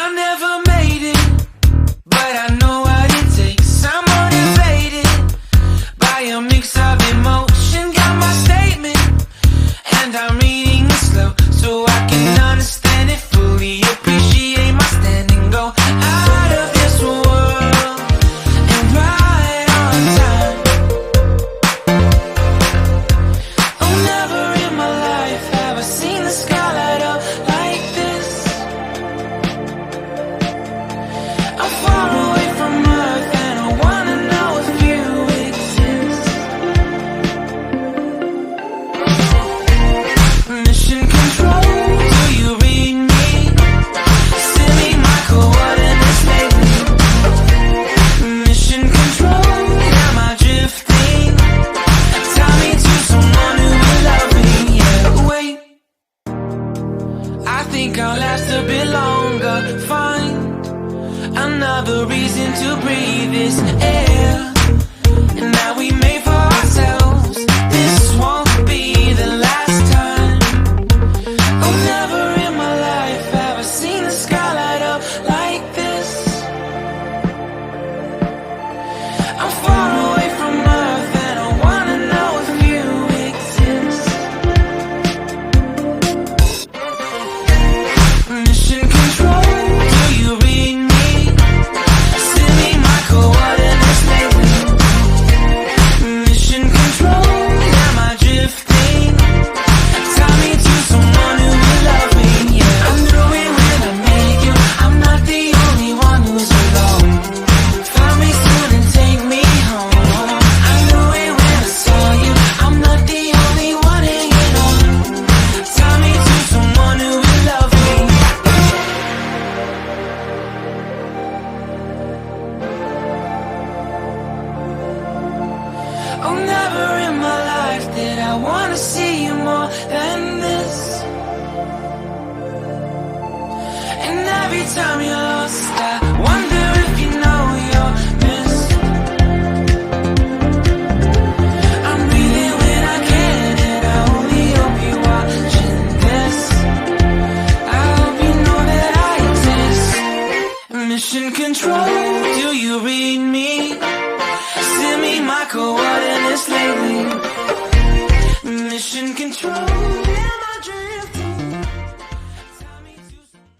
I never made it, but I know what it takes. I'm motivated by a mix of emotion. Got my statement, and I'm reading it slow so I can understand it fully. Appreciate my standing, go out of this world and right on time. Oh, never in my life have I seen the sky light up like this. I'm far away from Earth and I wanna know if you exist. Mission control, do you read me? Send me my coordinates lately. Mission control, am I drifting? Tie me to someone who will love me. Yeah, wait, I think I'll last a bit longer. Find another reason to breathe this air, and that we made for ourselves. This won't be the last time. Oh, never in my life have I seen the sky light up like this. I'm far away from Earth and I wanna know if you exist. Mission control, do you read me? Send me my coordinates lately. Mission control, am I drifting? Tie me to someone who will love me. Yeah, I knew it when I met you. I'm not the only one who's alone. Find me soon and take me home. I knew it when I saw you. I'm not the only one hanging on. Tie me to someone who will love me. Oh, never in my life did I wanna see you more than this. And every time you're lost, I wonder if you know you're missed. I'm breathing when I can, and I only hope you're watching this. I hope you know that I exist. Mission control, do you read me? Send me my coordinates lately.